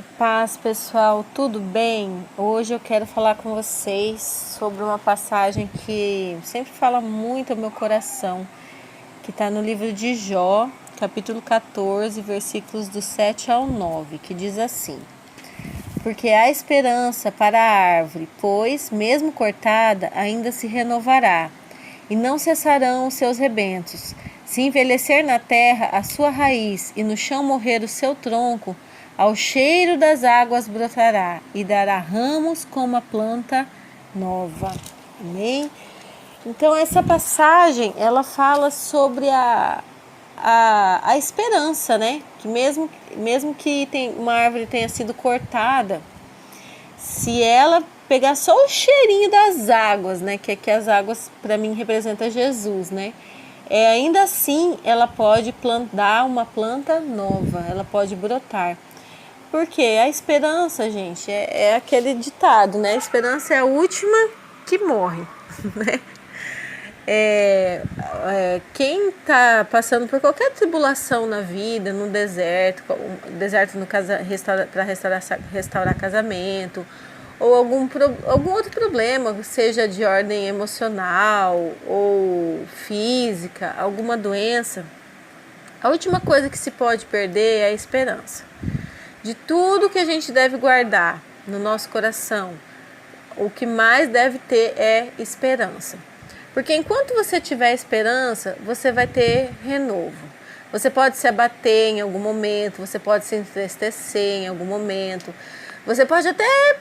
Paz, pessoal, tudo bem? Hoje eu quero falar com vocês sobre uma passagem que sempre fala muito ao meu coração, que está no livro de Jó, capítulo 14, versículos do 7 ao 9, que diz assim: Porque há esperança para a árvore, pois, mesmo cortada, ainda se renovará, e não cessarão os seus rebentos. Se envelhecer na terra a sua raiz, e no chão morrer o seu tronco, ao cheiro das águas brotará, e dará ramos como a planta nova. Amém? Então essa passagem, ela fala sobre a esperança, né? Que mesmo que uma árvore tenha sido cortada, se ela pegar só o cheirinho das águas, né? Que as águas para mim representa Jesus, né? Ainda assim ela pode plantar uma planta nova, ela pode brotar. Porque a esperança, gente, é aquele ditado, né? A esperança é a última que morre, né? Quem está passando por qualquer tribulação na vida, no deserto no caso para restaurar casamento, ou algum outro problema, seja de ordem emocional ou física, alguma doença, a última coisa que se pode perder é a esperança. De tudo que a gente deve guardar no nosso coração, o que mais deve ter é esperança. Porque enquanto você tiver esperança, você vai ter renovo. Você pode se abater em algum momento, você pode se entristecer em algum momento. Você pode até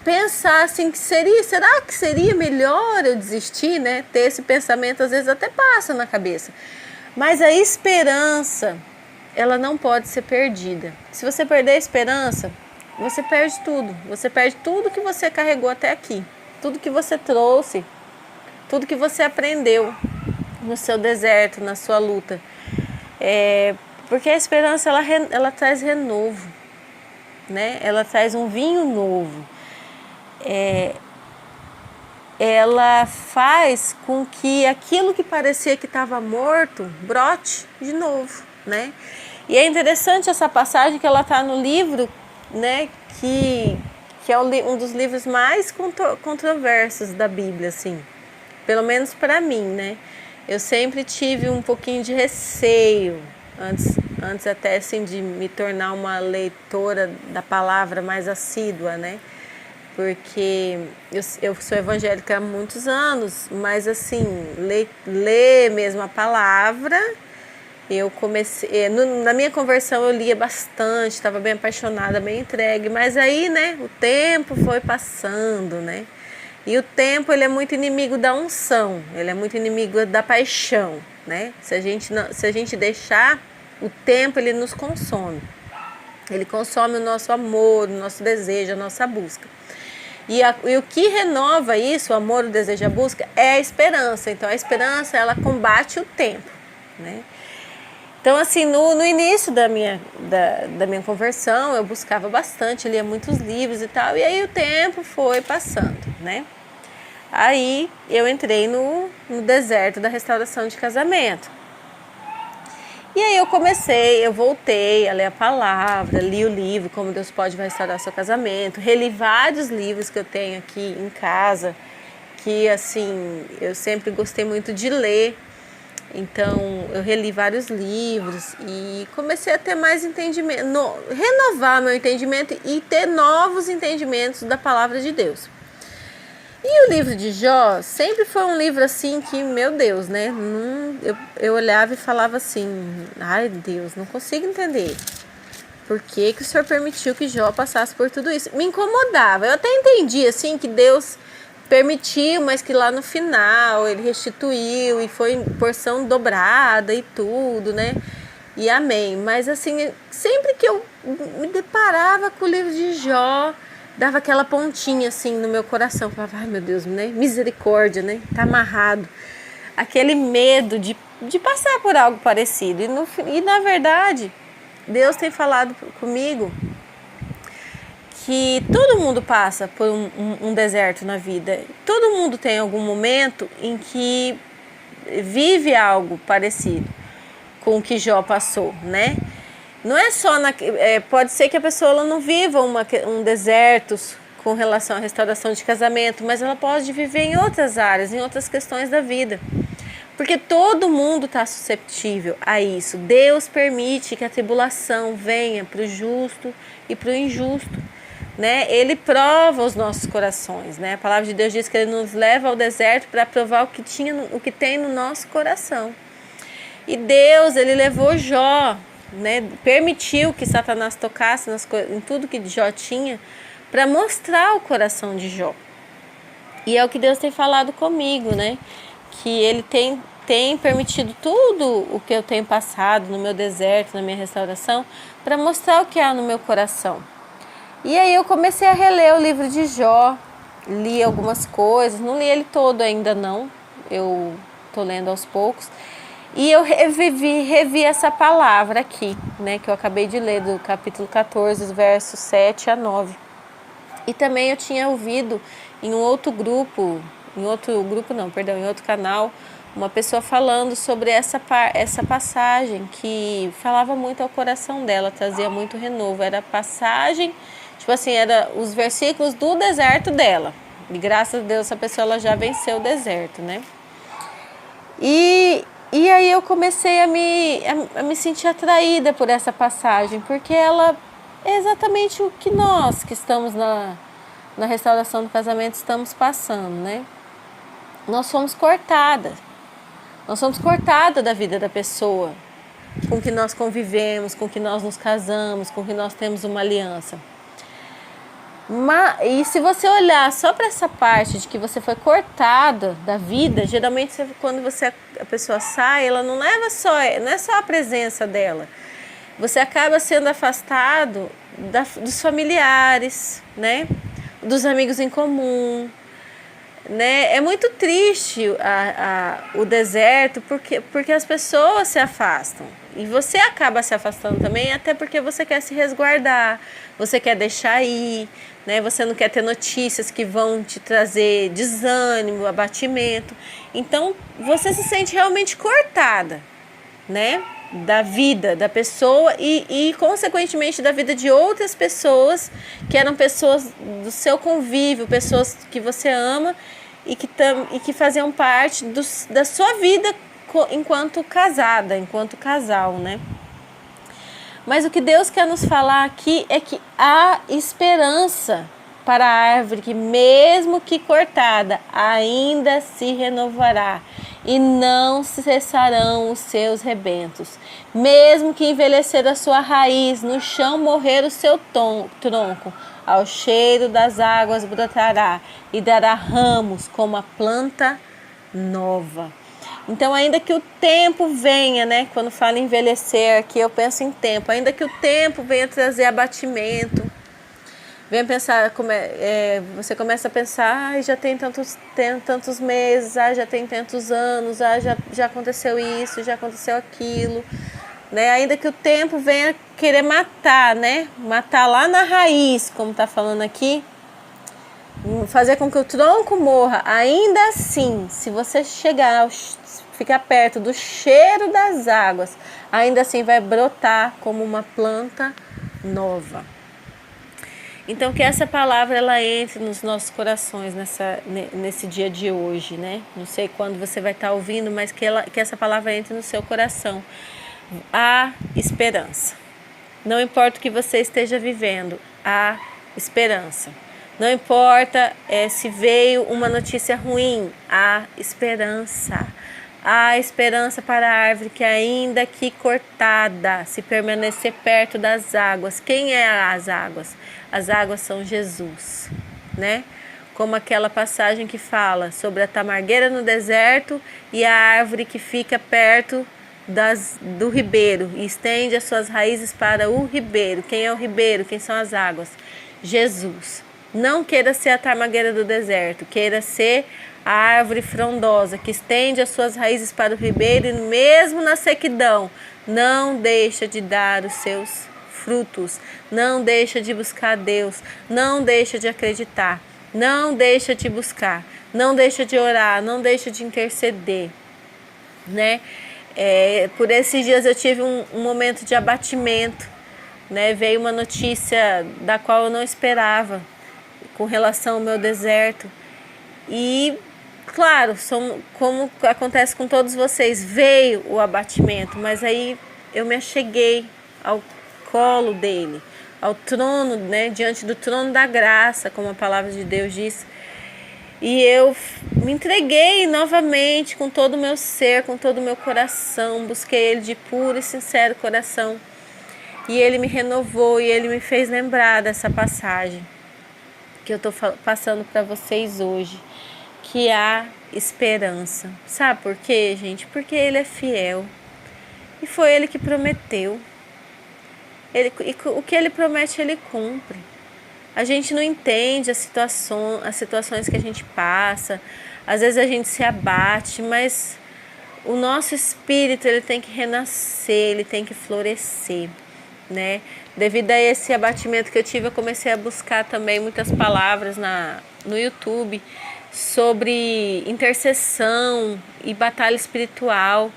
pensar assim, será que seria melhor eu desistir, né? Ter esse pensamento, às vezes até passa na cabeça. Mas a esperança, ela não pode ser perdida. Se você perder a esperança, você perde tudo. Você perde tudo que você carregou até aqui. Tudo que você trouxe, tudo que você aprendeu no seu deserto, na sua luta. Porque a esperança, ela traz renovo, né? Ela traz um vinho novo. Ela faz com que aquilo que parecia que estava morto brote de novo, né? E é interessante essa passagem que ela está no livro, né? Que é um dos livros mais controversos da Bíblia, assim. Pelo menos para mim, né? Eu sempre tive um pouquinho de receio, antes até assim de me tornar uma leitora da palavra mais assídua, né? Porque eu sou evangélica há muitos anos, mas assim, ler mesmo a palavra, eu comecei, na minha conversão eu lia bastante, estava bem apaixonada, bem entregue, mas aí, né, o tempo foi passando, né? E o tempo, ele é muito inimigo da unção, ele é muito inimigo da paixão, né? Se a gente deixar, o tempo, ele nos consome. Ele consome o nosso amor, o nosso desejo, a nossa busca. E o que renova isso, o amor, o desejo, a busca, é a esperança. Então, a esperança, ela combate o tempo, né? Então, assim, no início da minha conversão, eu buscava bastante, lia muitos livros e tal, e aí o tempo foi passando, né? Aí eu entrei no deserto da restauração de casamento. E aí eu voltei a ler a palavra, li o livro Como Deus Pode Restaurar Seu Casamento, reli vários livros que eu tenho aqui em casa, que assim, eu sempre gostei muito de ler. Então eu reli vários livros e comecei a ter mais entendimento, renovar meu entendimento e ter novos entendimentos da palavra de Deus. E o livro de Jó sempre foi um livro assim que, meu Deus, né? Eu olhava e falava assim, ai Deus, não consigo entender. Por que o Senhor permitiu que Jó passasse por tudo isso? Me incomodava. Eu até entendi assim que Deus permitiu, mas que lá no final ele restituiu e foi em porção dobrada e tudo, né? E amém. Mas assim, sempre que eu me deparava com o livro de Jó, dava aquela pontinha assim no meu coração. Falava, ai meu Deus, né? Misericórdia, né? Tá amarrado. Aquele medo de passar por algo parecido. E na verdade, Deus tem falado comigo que todo mundo passa por um deserto na vida. Todo mundo tem algum momento em que vive algo parecido com o que Jó passou, né? Não é só pode ser que a pessoa ela não viva um deserto com relação à restauração de casamento, mas ela pode viver em outras áreas, em outras questões da vida. Porque todo mundo está susceptível a isso. Deus permite que a tribulação venha para o justo e para o injusto. Né? Ele prova os nossos corações. Né? A palavra de Deus diz que Ele nos leva ao deserto para provar o que tem no nosso coração. E Deus, Ele levou Jó, né? Permitiu que Satanás tocasse em tudo que Jó tinha, para mostrar o coração de Jó. E é o que Deus tem falado comigo, né? Que Ele tem permitido tudo o que eu tenho passado no meu deserto, na minha restauração, para mostrar o que há no meu coração. E aí eu comecei a reler o livro de Jó, li algumas coisas, não li ele todo ainda não, eu estou lendo aos poucos. E eu revi essa palavra aqui, né, que eu acabei de ler, do capítulo 14, versos 7 a 9. E também eu tinha ouvido em outro canal, uma pessoa falando sobre essa passagem que falava muito ao coração dela, trazia muito renovo. Era a passagem, tipo assim, era os versículos do deserto dela. E graças a Deus essa pessoa ela já venceu o deserto, né? E aí eu comecei a me sentir atraída por essa passagem, porque ela é exatamente o que nós que estamos na restauração do casamento estamos passando, né? Nós somos cortadas. Nós somos cortadas da vida da pessoa com que nós convivemos, com que nós nos casamos, com que nós temos uma aliança. E se você olhar só para essa parte de que você foi cortada da vida, geralmente quando a pessoa sai, ela não é só a presença dela. Você acaba sendo afastado dos familiares, né? Dos amigos em comum. Né? É muito triste o deserto porque as pessoas se afastam. E você acaba se afastando também, até porque você quer se resguardar, você quer deixar ir, né? Você não quer ter notícias que vão te trazer desânimo, abatimento. Então, você se sente realmente cortada, né? Da vida da pessoa e consequentemente da vida de outras pessoas que eram pessoas do seu convívio, pessoas que você ama e que faziam parte da sua vida enquanto casada, enquanto casal, né? Mas o que Deus quer nos falar aqui é que há esperança para a árvore que, mesmo que cortada, ainda se renovará e não cessarão os seus rebentos. Mesmo que envelhecer a sua raiz, no chão morrer o seu tronco, ao cheiro das águas brotará e dará ramos como a planta nova. Então, ainda que o tempo venha, né? Quando fala envelhecer aqui, eu penso em tempo. Ainda que o tempo venha trazer abatimento, venha pensar, você começa a pensar, já tem tantos meses, já tem tantos anos, já aconteceu isso, já aconteceu aquilo. Né? Ainda que o tempo venha querer matar, né? Matar lá na raiz, como está falando aqui, fazer com que o tronco morra. Ainda assim, se você ficar perto do cheiro das águas, ainda assim vai brotar como uma planta nova. Então que essa palavra ela entre nos nossos corações nesse dia de hoje, né? Não sei quando você vai estar ouvindo, mas que essa palavra entre no seu coração. Há esperança. Não importa o que você esteja vivendo, há esperança. Não importa se veio uma notícia ruim, há esperança. Há esperança para a árvore que, ainda que cortada, se permanecer perto das águas. Quem é as águas? As águas são Jesus, né? Como aquela passagem que fala sobre a tamargueira no deserto e a árvore que fica perto do ribeiro e estende as suas raízes para o ribeiro. Quem é o ribeiro? Quem são as águas? Jesus. Não queira ser a tamargueira do deserto, queira ser a árvore frondosa que estende as suas raízes para o ribeiro e mesmo na sequidão não deixa de dar os seus frutos, não deixa de buscar Deus, não deixa de acreditar, não deixa de buscar, não deixa de orar, não deixa de interceder, né? Por esses dias eu tive um momento de abatimento, né? Veio uma notícia da qual eu não esperava com relação ao meu deserto. E, claro, como acontece com todos vocês, veio o abatimento, mas aí eu me acheguei ao colo dele, ao trono, né? Diante do trono da graça, como a palavra de Deus diz. E eu me entreguei novamente com todo o meu ser, com todo o meu coração. Busquei Ele de puro e sincero coração. E Ele me renovou e Ele me fez lembrar dessa passagem que eu estou passando para vocês hoje. Que há esperança. Sabe por quê, gente? Porque Ele é fiel. E foi Ele que prometeu. O que Ele promete, Ele cumpre. A gente não entende as situações que a gente passa, às vezes a gente se abate, mas o nosso espírito ele tem que renascer, ele tem que florescer, né? Devido a esse abatimento que eu tive, eu comecei a buscar também muitas palavras no YouTube sobre intercessão e batalha espiritual.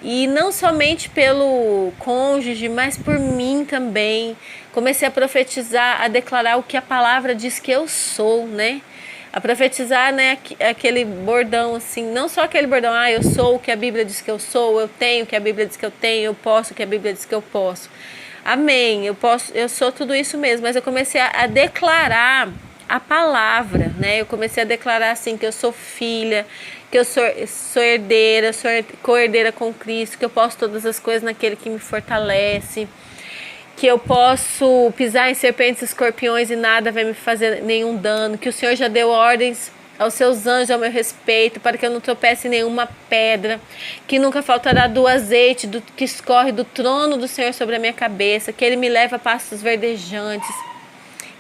E não somente pelo cônjuge, mas por mim também. Comecei a profetizar, a declarar o que a palavra diz que eu sou, né? A profetizar, né, aquele bordão assim, não só aquele bordão, eu sou o que a Bíblia diz que eu sou, eu tenho o que a Bíblia diz que eu tenho, eu posso o que a Bíblia diz que eu posso. Amém, eu sou tudo isso mesmo, mas eu comecei a declarar a palavra, né? Eu comecei a declarar assim que eu sou filha, que eu sou herdeira, sou co-herdeira com Cristo, que eu posso todas as coisas naquele que me fortalece, que eu posso pisar em serpentes e escorpiões e nada vai me fazer nenhum dano, que o Senhor já deu ordens aos seus anjos ao meu respeito, para que eu não tropece em nenhuma pedra, que nunca faltará do azeite que escorre do trono do Senhor sobre a minha cabeça, que Ele me leva a pastos verdejantes,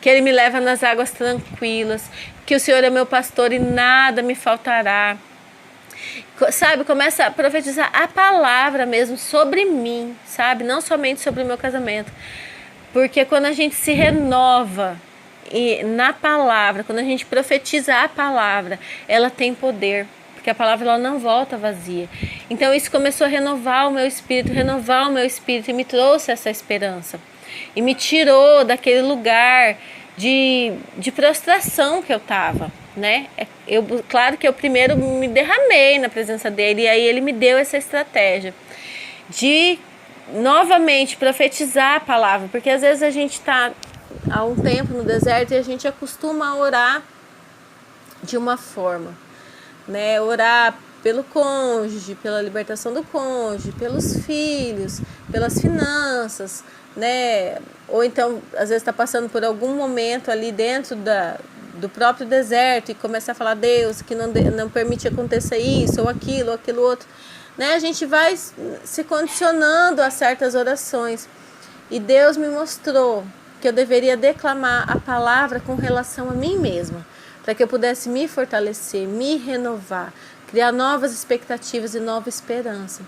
que Ele me leva nas águas tranquilas, que o Senhor é meu pastor e nada me faltará. Sabe, começa a profetizar a palavra mesmo sobre mim, sabe? Não somente sobre o meu casamento. Porque quando a gente se renova na palavra, quando a gente profetiza a palavra, ela tem poder. Porque a palavra ela não volta vazia. Então isso começou a renovar o meu espírito e me trouxe essa esperança. E me tirou daquele lugar de prostração que eu estava, né? Claro que eu primeiro me derramei na presença dele, e aí ele me deu essa estratégia de novamente profetizar a palavra, porque às vezes a gente está há um tempo no deserto e a gente acostuma a orar de uma forma, né? Orar pelo cônjuge, pela libertação do cônjuge, pelos filhos, pelas finanças, né? Ou então, às vezes está passando por algum momento ali dentro do próprio deserto e começa a falar, Deus, que não permite acontecer isso, ou aquilo outro, né? A gente vai se condicionando a certas orações. E Deus me mostrou que eu deveria declamar a palavra com relação a mim mesma, para que eu pudesse me fortalecer, me renovar, criar novas expectativas e nova esperança.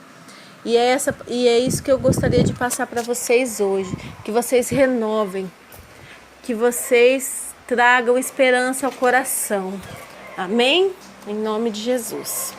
E é isso que eu gostaria de passar para vocês hoje, que vocês renovem, que vocês tragam esperança ao coração. Amém? Em nome de Jesus.